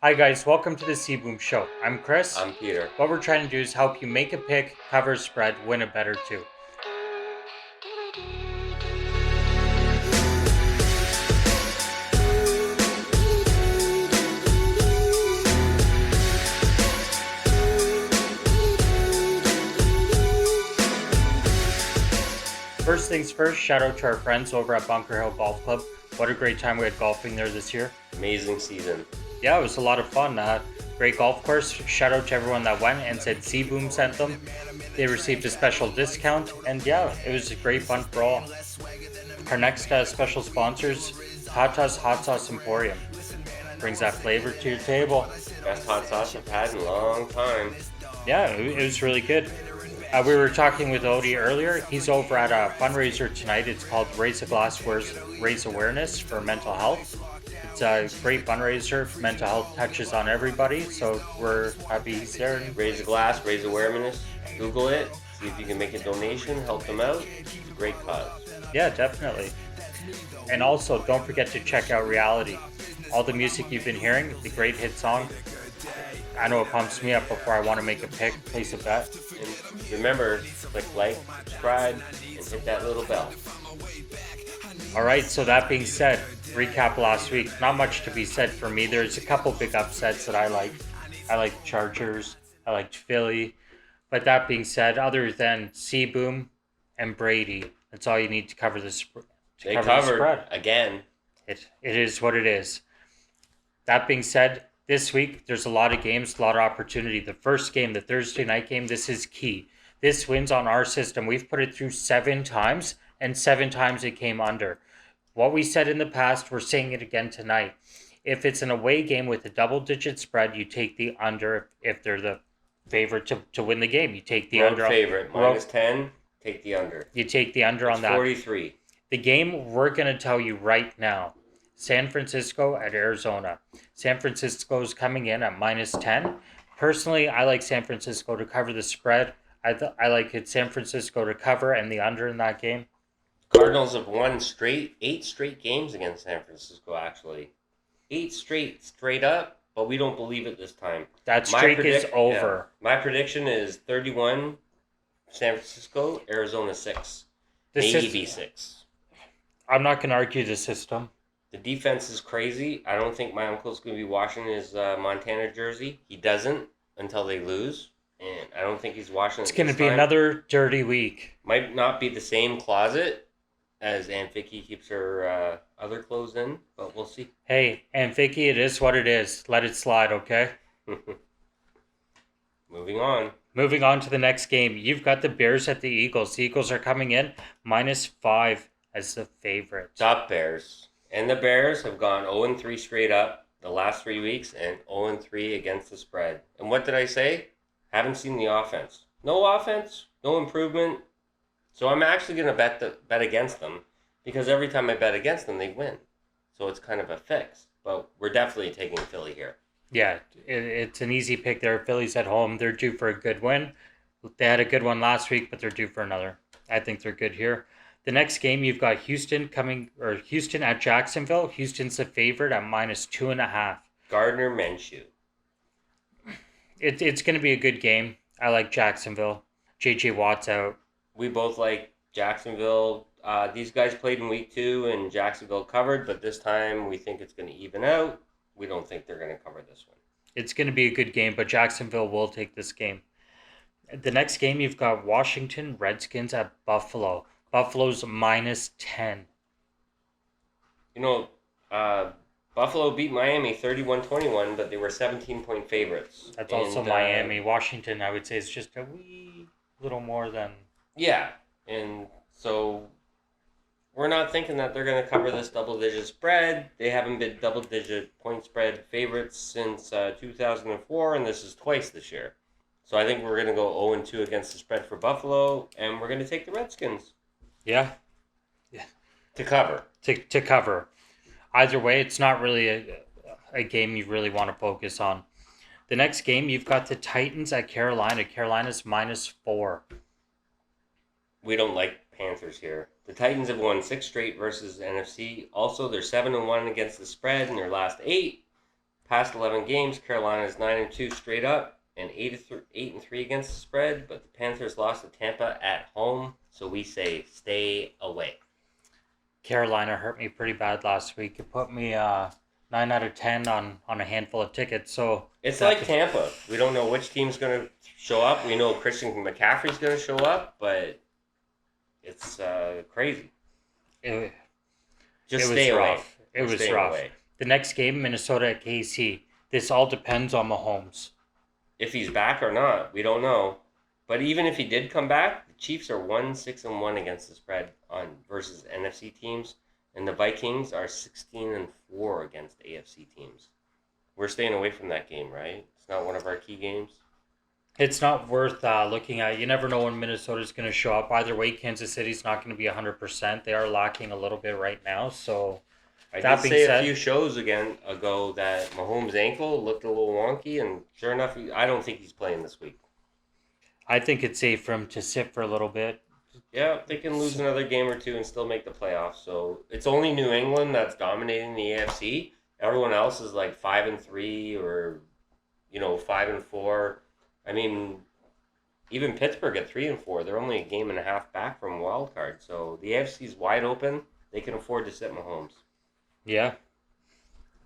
Hi guys, welcome to the CBoom Show. I'm Chris. I'm Peter. What we're trying to do is help you make a pick, cover a spread, win a bet or two. First things first, shout out to our friends over at Bunker Hill Golf Club. What a great time we had golfing there this year. Amazing season. Yeah, it was a lot of fun. Great golf course. Shout out to everyone that went and said CBoom sent them. They received a special discount, and yeah, it was a great fun for all. Our next special sponsors, Tata's Hot Sauce Emporium. Brings that flavor to your table. Best hot sauce I've had in a long time. Yeah, it was really good. We were talking with Odie earlier. He's over at a fundraiser tonight. It's called Raise a Glass, Raise Awareness for Mental Health. It's a great fundraiser. Mental health touches on everybody, so we're happy he's there. Raise a glass, raise awareness. Google it. See if you can make a donation. Help them out. It's a great cause. Yeah, definitely. And also, don't forget to check out Reeality. All the music you've been hearing, the great hit song. I know it pumps me up before I want to make a pick, place a bet. And remember, click like, subscribe, and hit that little bell. All right, so that being said, recap last week. Not much to be said for me. There's a couple big upsets that I like. I like the Chargers. I liked Philly. But that being said, other than CBoom and Brady, that's all you need to cover the spread. They covered again. It is what it is. That being said, this week there's a lot of games, a lot of opportunity. The first game, the Thursday night game, this is key. This wins on our system. We've put it through 7 times, and 7 times it came under. What we said in the past, we're saying it again tonight. If it's an away game with a double-digit spread, you take the under. If they're the favorite to win the game, you take the under. Favorite, minus 10, take the under. You take the under on that. 43. The game we're going to tell you right now, San Francisco at Arizona. San Francisco's coming in at minus 10. Personally, I like San Francisco to cover the spread. I like it San Francisco to cover and the under in that game. Cardinals have won 8 straight games against San Francisco, actually. 8 straight up, but we don't believe it this time. That streak is over. Yeah, my prediction is 31 San Francisco, Arizona 6. Maybe 6. I'm not going to argue the system. The defense is crazy. I don't think my uncle's going to be washing his Montana jersey. He doesn't until they lose. And I don't think he's washing it. It's going to be another dirty week. Might not be the same closet as Aunt Vicky keeps her other clothes in, but we'll see. Hey, Aunt Vicky, it is what it is. Let it slide, okay? Moving on. Moving on to the next game. You've got the Bears at the Eagles. The Eagles are coming in minus 5 as the favorite. Top Bears. And the Bears have gone 0-3 straight up the last 3 weeks and 0-3 against the spread. And what did I say? Haven't seen the offense. No offense, no improvement. So I'm actually going to bet against them because every time I bet against them, they win. So it's kind of a fix. But we're definitely taking Philly here. Yeah, it's an easy pick there. Philly's at home. They're due for a good win. They had a good one last week, but they're due for another. I think they're good here. The next game, you've got Houston at Jacksonville. Houston's the favorite at minus 2.5. Gardner Minshew. It's going to be a good game. I like Jacksonville. J.J. Watt's out. We both like Jacksonville. These guys played in week 2 and Jacksonville covered, but this time we think it's going to even out. We don't think they're going to cover this one. It's going to be a good game, but Jacksonville will take this game. The next game, you've got Washington Redskins at Buffalo. Buffalo's minus 10. You know, Buffalo beat Miami 31-21, but they were 17-point favorites. That's also Miami. Washington, I would say, is just a wee little more than... Yeah, and so we're not thinking that they're going to cover this double-digit spread. They haven't been double-digit point spread favorites since 2004, and this is twice this year. So I think we're going to go 0-2 against the spread for Buffalo, and we're going to take the Redskins. Yeah. To cover. To cover. Either way, it's not really a game you really want to focus on. The next game, you've got the Titans at Carolina. Carolina's minus 4. We don't like Panthers here. The Titans have won 6 straight versus NFC. Also, they're 7-1 against the spread in their last 8. Past 11 games, Carolina's 9-2 straight up and 8-3 against the spread. But the Panthers lost to Tampa at home, so we say stay away. Carolina hurt me pretty bad last week. It put me 9 out of 10 on a handful of tickets. So it's like Tampa. We don't know which team's going to show up. We know Christian McCaffrey's going to show up, but it's crazy. Just stay away. It was rough. Away. The next game, Minnesota at KC. This all depends on Mahomes. If he's back or not, we don't know. But even if he did come back, the Chiefs are 1-6-1 against the spread on versus NFC teams, and the Vikings are 16-4 against AFC teams. We're staying away from that game, right? It's not one of our key games. It's not worth looking at. You never know when Minnesota's going to show up. Either way, Kansas City's not going to be 100%. They are lacking a little bit right now. So I did say a few shows ago that Mahomes' ankle looked a little wonky, and sure enough, I don't think he's playing this week. I think it's safe for him to sit for a little bit. Yeah, they can lose another game or two and still make the playoffs. So it's only New England that's dominating the AFC. Everyone else is like 5-3 or 5-4. I mean, even Pittsburgh at 3-4. They're only a game and a half back from wild card. So the AFC's wide open. They can afford to sit Mahomes. Yeah.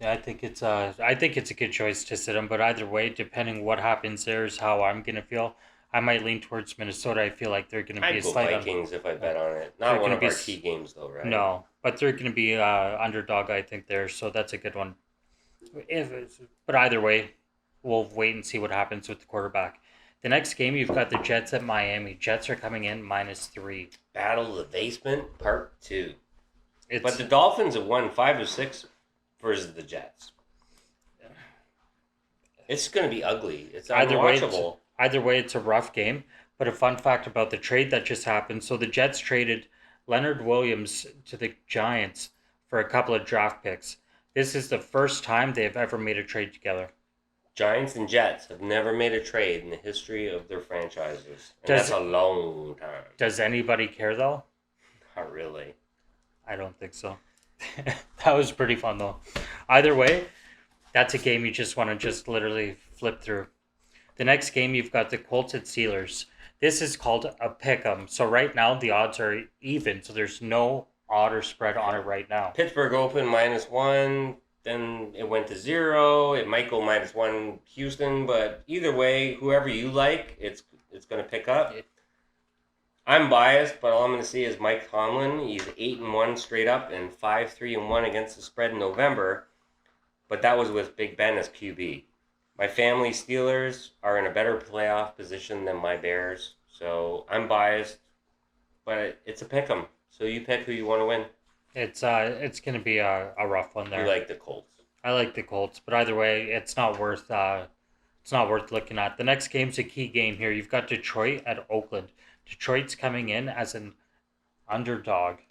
I think it's a good choice to sit him. But either way, depending what happens, there is how I'm gonna feel. I might lean towards Minnesota. I feel like they're going to be a slight Vikings if I bet on it. Not one of our key games, though, right? No, but they're going to be underdog, I think, there. So that's a good one. But either way, we'll wait and see what happens with the quarterback. The next game, you've got the Jets at Miami. Jets are coming in -3. Battle of the Basement, Part 2. But the Dolphins have won 5 of 6 versus the Jets. It's going to be ugly. It's unwatchable. Either way, it's a rough game. But a fun fact about the trade that just happened. So the Jets traded Leonard Williams to the Giants for a couple of draft picks. This is the first time they've ever made a trade together. Giants and Jets have never made a trade in the history of their franchises. And that's a long time. Does anybody care, though? Not really. I don't think so. That was pretty fun, though. Either way, that's a game you just want to literally flip through. The next game, you've got the Colts at Steelers. This is called a pick'em. So right now, the odds are even. So there's no odd or spread on it right now. Pittsburgh opened -1. Then it went to 0. It might go -1 Houston. But either way, whoever you like, it's going to pick up. I'm biased, but all I'm going to see is Mike Tomlin. He's 8-1 straight up and 5-3-1 against the spread in November. But that was with Big Ben as QB. My family Steelers are in a better playoff position than my Bears, so I'm biased, but it's a pick 'em. So you pick who you want to win. It's going to be a rough one there. You like the Colts. I like the Colts, but either way, it's not worth looking at. The next game's a key game here. You've got Detroit at Oakland. Detroit's coming in as an underdog.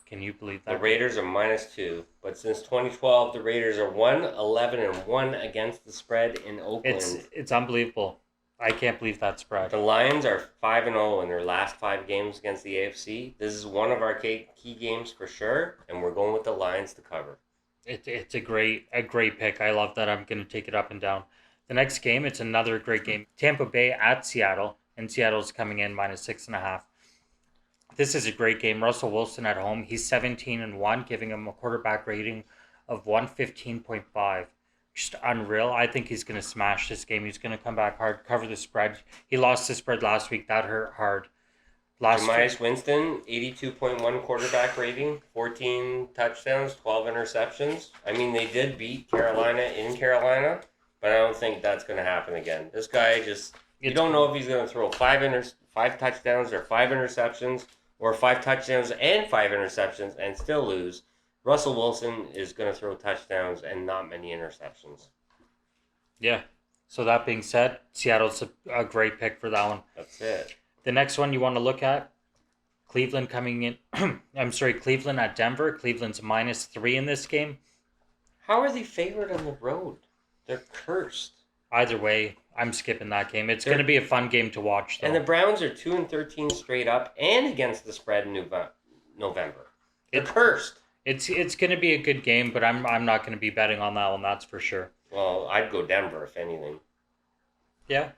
Can you believe that? The Raiders are -2, but since 2012, the Raiders are 1-11-1 against the spread in Oakland. It's unbelievable. I can't believe that spread. The Lions are 5-0 in their last 5 games against the AFC. This is one of our key games for sure, and we're going with the Lions to cover. It's a great pick. I love that. I'm going to take it up and down. The next game, it's another great game. Tampa Bay at Seattle, and Seattle's coming in -6.5. This is a great game. Russell Wilson at home. He's 17-1, giving him a quarterback rating of 115.5. Just unreal. I think he's going to smash this game. He's going to come back hard, cover the spread. He lost the spread last week. That hurt hard. Jameis Winston, 82.1 quarterback rating, 14 touchdowns, 12 interceptions. I mean, they did beat Carolina in Carolina, but I don't think that's going to happen again. This guy you don't know if he's going to throw 5 touchdowns or 5 interceptions, or 5 touchdowns and 5 interceptions and still lose. Russell Wilson is going to throw touchdowns and not many interceptions. Yeah. So that being said, Seattle's a great pick for that one. That's it. The next one you want to look at, Cleveland coming in. Cleveland at Denver. Cleveland's -3 in this game. How are they favored on the road? They're cursed. Either way, I'm skipping that game. It's going to be a fun game to watch, though. And the Browns are 2-13 straight up and against the spread in November. They're cursed. It's going to be a good game, but I'm not going to be betting on that one. That's for sure. Well, I'd go Denver if anything. Yeah.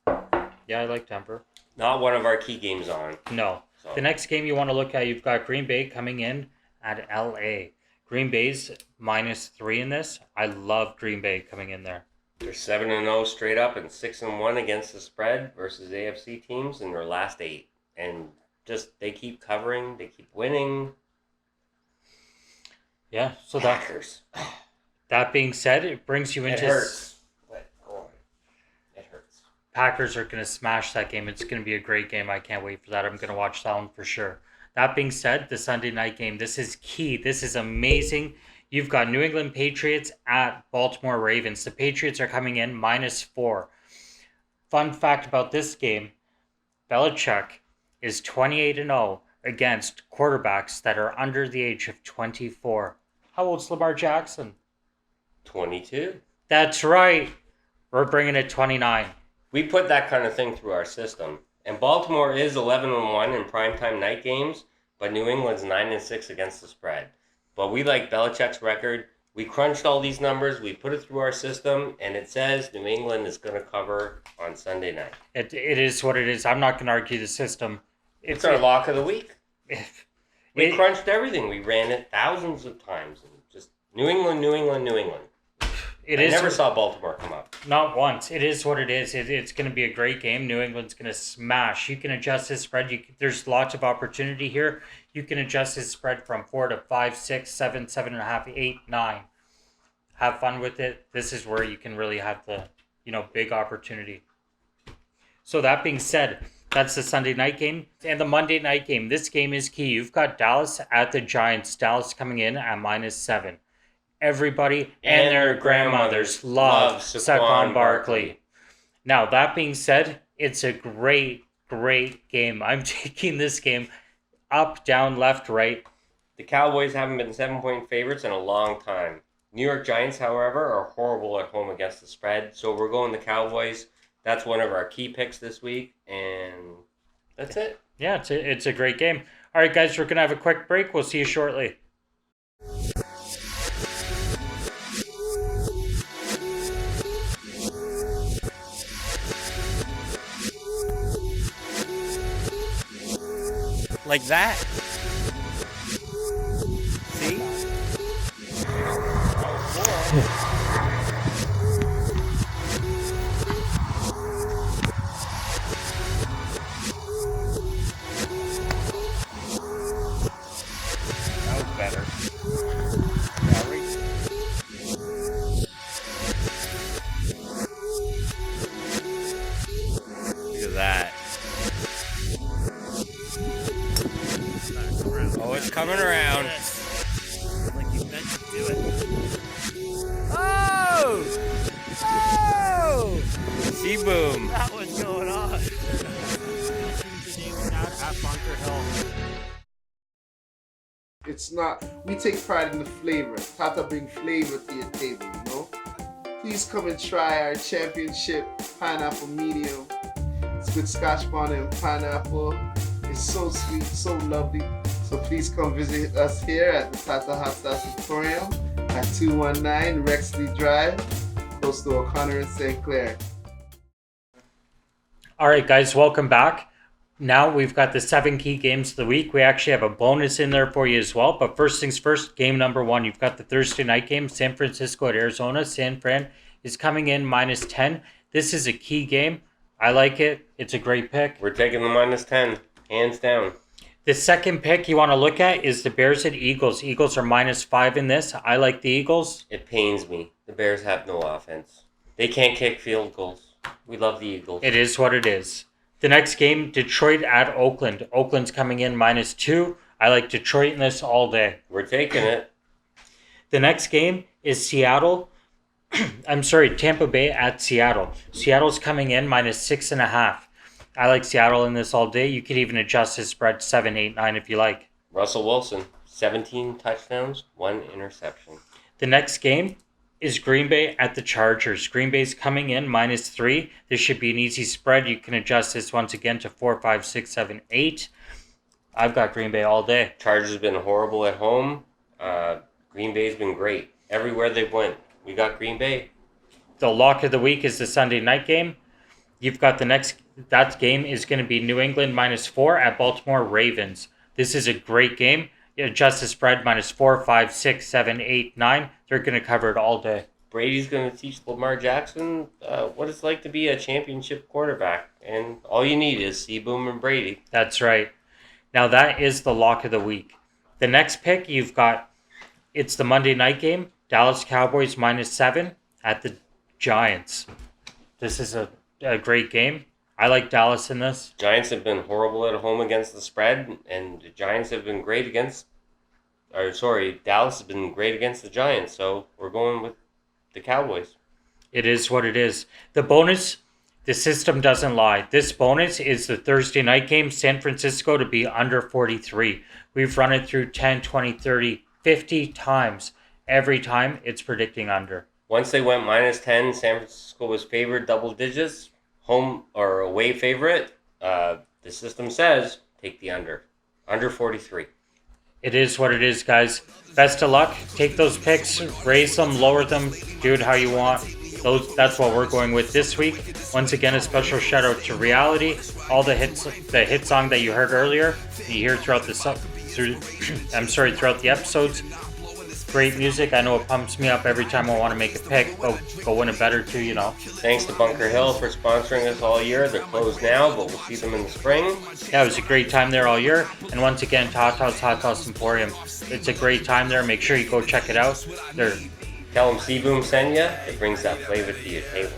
Yeah, I like Denver. Not one of our key games on. No. So. The next game you want to look at, you've got Green Bay coming in at LA. Green Bay's -3 in this. I love Green Bay coming in there. They're 7-0 straight up and 6-1 against the spread versus AFC teams in their last 8. And just they keep covering, they keep winning. Yeah, so Packers. that being said, it brings you into... It hurts. But go on. It hurts. Packers are going to smash that game. It's going to be a great game. I can't wait for that. I'm going to watch that one for sure. That being said, the Sunday night game, this is key. This is amazing. You've got New England Patriots at Baltimore Ravens. The Patriots are coming in -4. Fun fact about this game, Belichick is 28-0 against quarterbacks that are under the age of 24. How old's Lamar Jackson? 22. That's right. We're bringing it 29. We put that kind of thing through our system. And Baltimore is 11-1 in primetime night games, but New England's 9-6 against the spread. But we like Belichick's record. We crunched all these numbers, we put it through our system, and it says New England is going to cover on Sunday night. It is what it is. I'm not going to argue the system. It's our lock of the week. We crunched everything. We ran it thousands of times. And just New England, New England, New England. I never saw Baltimore come up. Not once. It is what it is. It's going to be a great game. New England's going to smash. You can adjust this spread. There's lots of opportunity here. You can adjust this spread from 4 to 5, 6, 7, 7.5, 8, 9. Have fun with it. This is where you can really have the, big opportunity. So that being said, that's the Sunday night game. And the Monday night game. This game is key. You've got Dallas at the Giants. Dallas coming in at -7. Everybody and their grandmothers love Saquon Barkley. Now, that being said, it's a great, great game. I'm taking this game up, down, left, right. The Cowboys haven't been 7-point favorites in a long time. New York Giants, however, are horrible at home against the spread. So we're going the Cowboys. That's one of our key picks this week. And that's it. Yeah, it's a great game. All right, guys, we're going to have a quick break. We'll see you shortly. Like that. See? That was better. Look at that. Oh, it's coming around. Like you meant to do it. Oh! Oh! CBoom. That was going on. At Bunker Hill. It's not, we take pride in the flavor. Tata bring flavor to your table, Please come and try our championship pineapple medium. It's with Scotch bonnet and pineapple. It's so sweet, so lovely. So please come visit us here at the Tata Hot Sauce Emporium at 219 Rexley Drive, close to O'Connor and St. Clair. All right, guys, welcome back. Now we've got the 7 key games of the week. We actually have a bonus in there for you as well. But first things first, game number 1. You've got the Thursday night game, San Francisco at Arizona. San Fran is coming in -10. This is a key game. I like it. It's a great pick. We're taking the -10, hands down. The second pick you want to look at is the Bears at Eagles. Eagles are -5 in this. I like the Eagles. It pains me. The Bears have no offense. They can't kick field goals. We love the Eagles. It is what it is. The next game, Detroit at Oakland. Oakland's coming in -2. I like Detroit in this all day. We're taking it. The next game is Tampa Bay at Seattle. Seattle's coming in -6.5. I like Seattle in this all day. You could even adjust his spread 7, 8, 9 if you like. Russell Wilson, 17 touchdowns, 1 interception. The next game is Green Bay at the Chargers. Green Bay's coming in -3. This should be an easy spread. You can adjust this once again to 4, 5, 6, 7, 8. I've got Green Bay all day. Chargers have been horrible at home. Green Bay's been great. Everywhere they've went, we got Green Bay. The lock of the week is the Sunday night game. You've got that game is going to be New England -4 at Baltimore Ravens. This is a great game. Adjust the spread -4, 5, 6, 7, 8, 9. They're going to cover it all day. Brady's going to teach Lamar Jackson what it's like to be a championship quarterback. And all you need is CBoom and Brady. That's right. Now that is the lock of the week. The next pick you've got, it's the Monday night game. Dallas Cowboys -7 at the Giants. This is a great game. I like Dallas in this. Giants have been horrible at home against the spread, and the Giants have been great against... Dallas has been great against the Giants, so we're going with the Cowboys. It is what it is. The bonus, the system doesn't lie. This bonus is the Thursday night game, San Francisco to be under 43. We've run it through 10, 20, 30, 50 times. Every time it's predicting under. Once they went -10, San Francisco was favored double digits. Home or away favorite, the system says take the under. Under 43. It is what it is, guys. Best of luck. Take those picks, raise them, lower them, do it how you want. That's what we're going with this week. Once again, a special shout out to Reeality. All the hit song that you heard earlier, you hear throughout the episodes. Great music. I know it pumps me up every time I want to make a pick. Go win a bet or two, you know. Thanks to Bunker Hill for sponsoring us all year. They're closed now, but we'll see them in the spring. Yeah, it was a great time there all year. And once again, Tata's Hot Sauce Emporium. It's a great time there. Make sure you go check it out. Tell them CBoom sent you. It brings that flavor to your table.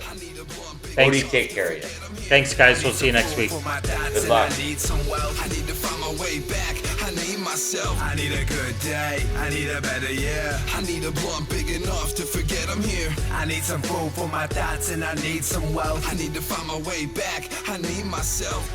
Thanks. Cody, take care of you. Thanks, guys. We'll see you next week. Good luck. I need a good day, I need a better year. I need a blunt big enough to forget I'm here. I need some food for my thoughts and I need some wealth. I need to find my way back, I need myself.